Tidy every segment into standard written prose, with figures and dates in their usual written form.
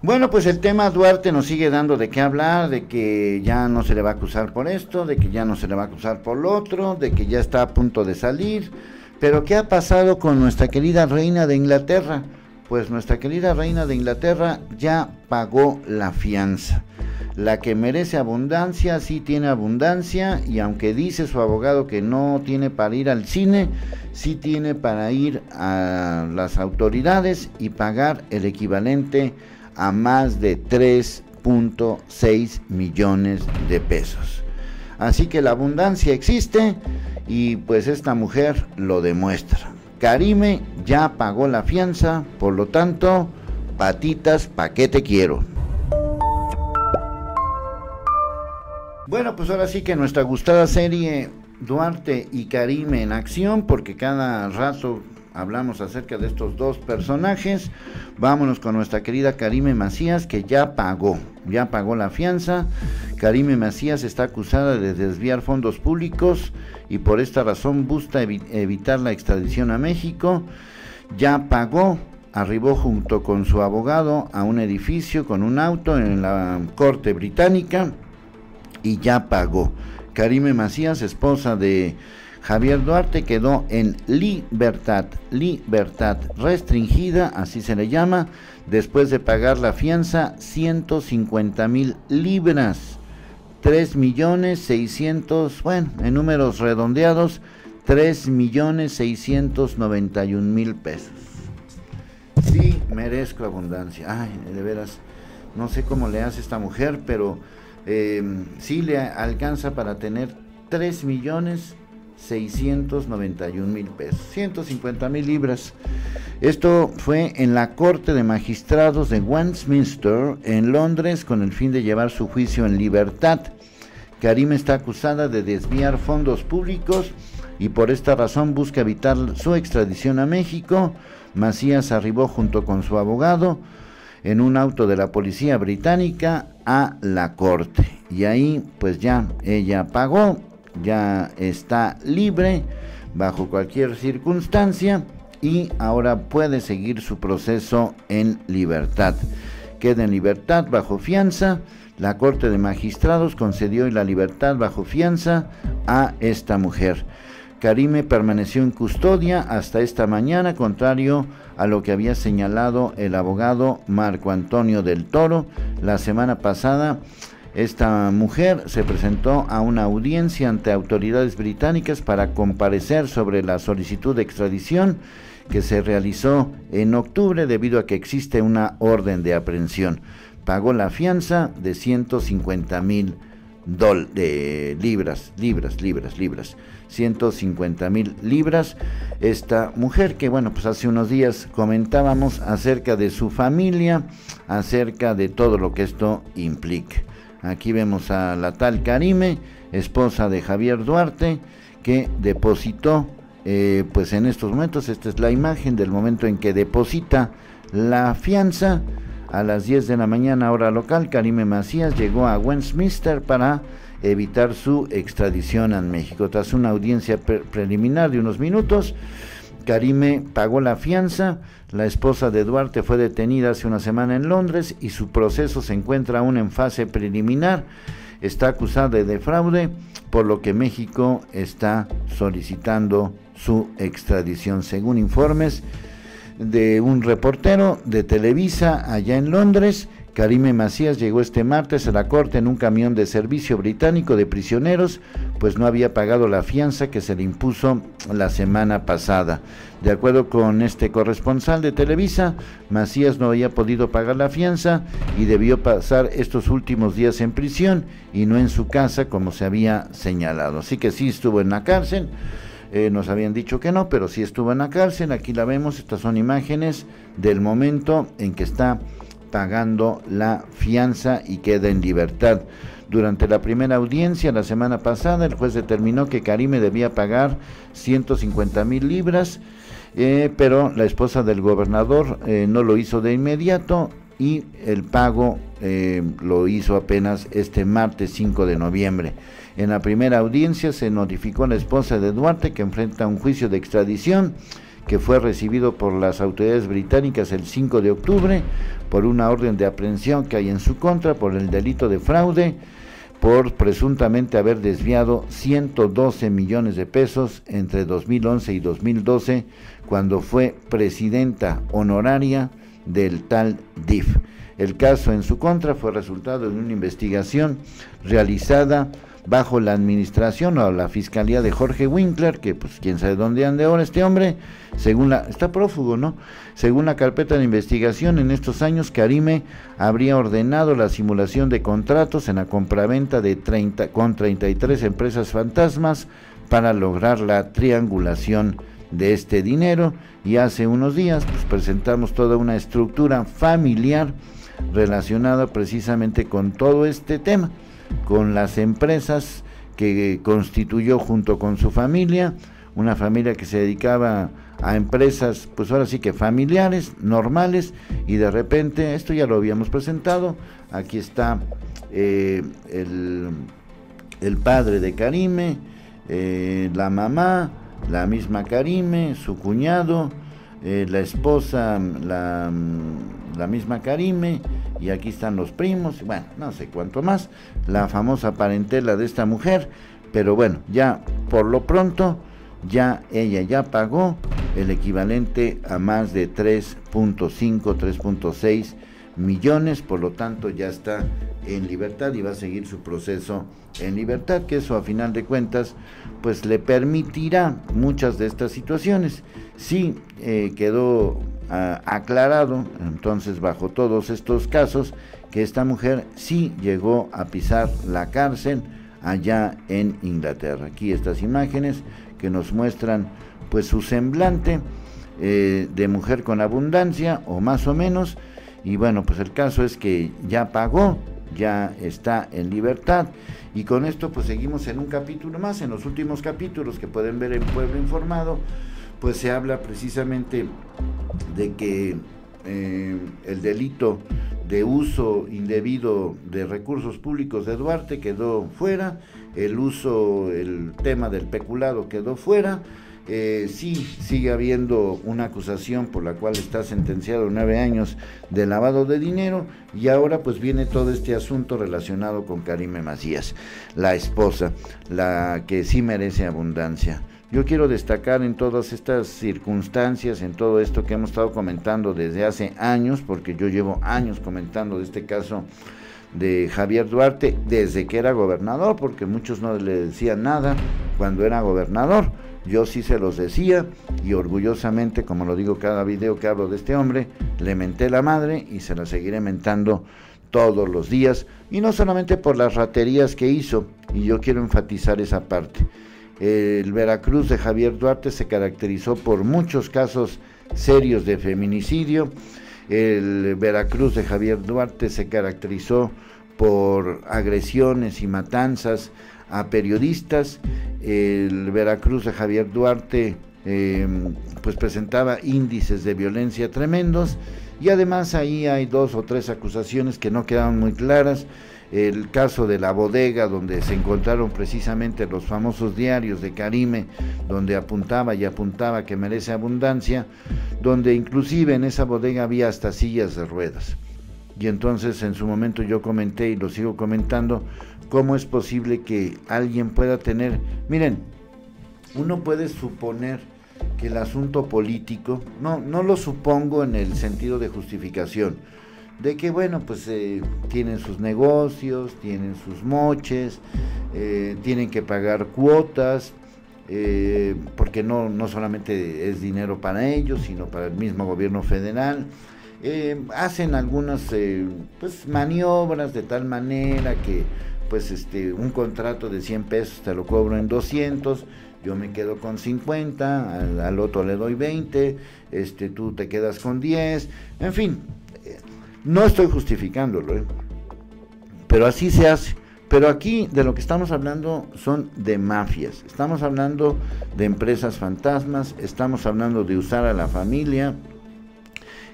Bueno, pues el tema Duarte nos sigue dando de qué hablar, de que ya no se le va a acusar por esto, de que ya no se le va a acusar por lo otro, de que ya está a punto de salir. Pero ¿qué ha pasado con nuestra querida reina de Inglaterra? Pues nuestra querida reina de Inglaterra ya pagó la fianza. La que merece abundancia, sí tiene abundancia, y aunque dice su abogado que no tiene para ir al cine, sí tiene para ir a las autoridades y pagar el equivalente a más de 3.6 millones de pesos. Así que la abundancia existe y pues esta mujer lo demuestra. Karime ya pagó la fianza, por lo tanto, patitas, ¿pa' qué te quiero? Bueno, pues ahora sí que nuestra gustada serie Duarte y Karime en acción, porque cada rato hablamos acerca de estos dos personajes. Vámonos con nuestra querida Karime Macías, que ya pagó la fianza. Karime Macías está acusada de desviar fondos públicos y por esta razón busca evitar la extradición a México. Ya pagó, arribó junto con su abogado a un edificio con un auto en la corte británica y ya pagó. Karime Macías, esposa de Javier Duarte, quedó en libertad restringida, así se le llama, después de pagar la fianza 150,000 libras, 3.600.000, bueno, en números redondeados, 3.691.000 pesos. Sí, merezco abundancia. Ay, de veras, no sé cómo le hace esta mujer, pero sí le alcanza para tener 3.691.000 pesos, 150,000 libras. Esto fue en la Corte de Magistrados de Westminster, en Londres, con el fin de llevar su juicio en libertad. Karime está acusada de desviar fondos públicos y por esta razón busca evitar su extradición a México. Macías arribó junto con su abogado en un auto de la policía británica a la corte, y ahí pues ya ella pagó, ya está libre bajo cualquier circunstancia y ahora puede seguir su proceso en libertad. Queda en libertad bajo fianza. La Corte de Magistrados concedió la libertad bajo fianza a esta mujer. Karime permaneció en custodia hasta esta mañana, contrario a lo que había señalado el abogado Marco Antonio del Toro. La semana pasada, esta mujer se presentó a una audiencia ante autoridades británicas para comparecer sobre la solicitud de extradición que se realizó en octubre debido a que existe una orden de aprehensión. Pagó la fianza de 150,000 libras, 150,000 libras. Esta mujer que, bueno, pues hace unos días comentábamos acerca de su familia, acerca de todo lo que esto implica. Aquí vemos a la tal Karime, esposa de Javier Duarte, que depositó, pues en estos momentos, esta es la imagen del momento en que deposita la fianza. A las 10 de la mañana hora local, Karime Macías llegó a Westminster para evitar su extradición a México. Tras una audiencia preliminar de unos minutos, Karime pagó la fianza. La esposa de Duarte fue detenida hace una semana en Londres y su proceso se encuentra aún en fase preliminar. Está acusada de fraude, por lo que México está solicitando su extradición, según informes de un reportero de Televisa allá en Londres. Karime Macías llegó este martes a la corte en un camión de servicio británico de prisioneros, pues no había pagado la fianza que se le impuso la semana pasada. De acuerdo con este corresponsal de Televisa, Macías no había podido pagar la fianza y debió pasar estos últimos días en prisión y no en su casa como se había señalado. Así que sí estuvo en la cárcel. Nos habían dicho que no, pero sí estuvo en la cárcel. Aquí la vemos, estas son imágenes del momento en que está pagando la fianza y queda en libertad. Durante la primera audiencia la semana pasada, el juez determinó que Karime debía pagar 150,000 libras, pero la esposa del gobernador no lo hizo de inmediato y el pago lo hizo apenas este martes 5 de noviembre. En la primera audiencia se notificó a la esposa de Duarte que enfrenta un juicio de extradición que fue recibido por las autoridades británicas el 5 de octubre por una orden de aprehensión que hay en su contra por el delito de fraude, por presuntamente haber desviado 112 millones de pesos entre 2011 y 2012, cuando fue presidenta honoraria del tal DIF. El caso en su contra fue resultado de una investigación realizada bajo la administración o la fiscalía de Jorge Winkler, que pues quién sabe dónde ande ahora este hombre, está prófugo, ¿no? Según la carpeta de investigación, en estos años Karime habría ordenado la simulación de contratos en la compraventa de 33 empresas fantasmas para lograr la triangulación de este dinero, y hace unos días pues presentamos toda una estructura familiar relacionada precisamente con todo este tema, con las empresas que constituyó junto con su familia, una familia que se dedicaba a empresas, pues ahora sí que familiares, normales, y de repente, esto ya lo habíamos presentado, aquí está el padre de Karime, la mamá, la misma Karime, su cuñado, la esposa, la misma Karime, y aquí están los primos, bueno, no sé cuánto más, la famosa parentela de esta mujer, pero bueno, ya por lo pronto, ya ella ya pagó el equivalente a más de 3.5, 3.6 millones, por lo tanto ya está en libertad y va a seguir su proceso en libertad, que eso a final de cuentas pues le permitirá muchas de estas situaciones. Sí, quedó aclarado entonces bajo todos estos casos que esta mujer sí llegó a pisar la cárcel allá en Inglaterra. Aquí estas imágenes que nos muestran pues su semblante de mujer con abundancia, o más o menos, y bueno, pues el caso es que ya pagó, ya está en libertad, y con esto pues seguimos en un capítulo más. En los últimos capítulos que pueden ver en Pueblo Informado, pues se habla precisamente de que el delito de uso indebido de recursos públicos de Duarte quedó fuera, el tema del peculado quedó fuera. Sí, sigue habiendo una acusación por la cual está sentenciado a 9 años de lavado de dinero, y ahora pues viene todo este asunto relacionado con Karime Macías, la esposa, la que sí merece abundancia. Yo quiero destacar en todas estas circunstancias, en todo esto que hemos estado comentando desde hace años, porque yo llevo años comentando de este caso de Javier Duarte desde que era gobernador, porque muchos no le decían nada cuando era gobernador. Yo sí se los decía, y orgullosamente, como lo digo cada video que hablo de este hombre, le menté la madre y se la seguiré mentando todos los días, y no solamente por las raterías que hizo, y yo quiero enfatizar esa parte. El Veracruz de Javier Duarte se caracterizó por muchos casos serios de feminicidio. El Veracruz de Javier Duarte se caracterizó por agresiones y matanzas a periodistas. El Veracruz de Javier Duarte pues presentaba índices de violencia tremendos, y además ahí hay 2 o 3 acusaciones que no quedaban muy claras. El caso de la bodega, donde se encontraron precisamente los famosos diarios de Karime, donde apuntaba que merece abundancia, donde inclusive en esa bodega había hasta sillas de ruedas. Y entonces en su momento yo comenté, y lo sigo comentando, cómo es posible que alguien pueda tener... Miren, uno puede suponer que el asunto político, no lo supongo en el sentido de justificación, de que bueno, pues tienen sus negocios, tienen sus moches, tienen que pagar cuotas, porque no solamente es dinero para ellos, sino para el mismo gobierno federal. Hacen algunas pues maniobras de tal manera que pues un contrato de 100 pesos te lo cobro en 200, yo me quedo con 50, al otro le doy 20, tú te quedas con 10, en fin. No estoy justificándolo, pero así se hace. Pero aquí de lo que estamos hablando son de mafias, estamos hablando de empresas fantasmas, estamos hablando de usar a la familia,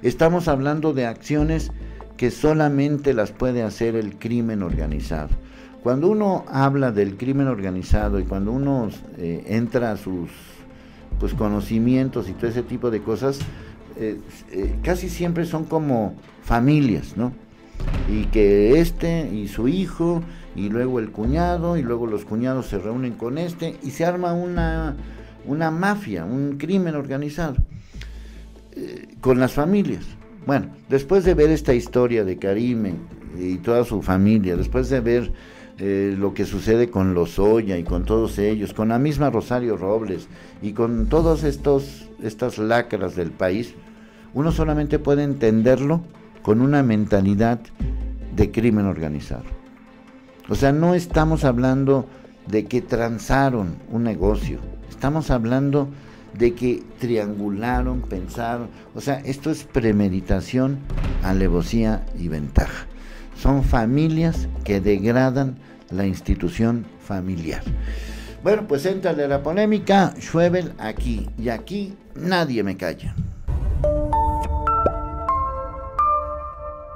estamos hablando de acciones que solamente las puede hacer el crimen organizado. Cuando uno habla del crimen organizado y cuando uno entra a sus pues conocimientos y todo ese tipo de cosas, casi siempre son como familias, ¿no? Y que y su hijo, y luego el cuñado, y luego los cuñados se reúnen con y se arma una mafia, un crimen organizado, con las familias. Bueno, después de ver esta historia de Karime y toda su familia, después de ver lo que sucede con Lozoya y con todos ellos, con la misma Rosario Robles y con todos estas lacras del país, uno solamente puede entenderlo con una mentalidad de crimen organizado. O sea, no estamos hablando de que transaron un negocio, estamos hablando de que triangularon, pensaron, o sea, esto es premeditación, alevosía y ventaja. Son familias que degradan la institución familiar. Bueno, pues éntrale a la polémica, Schwebel aquí, y aquí nadie me calla.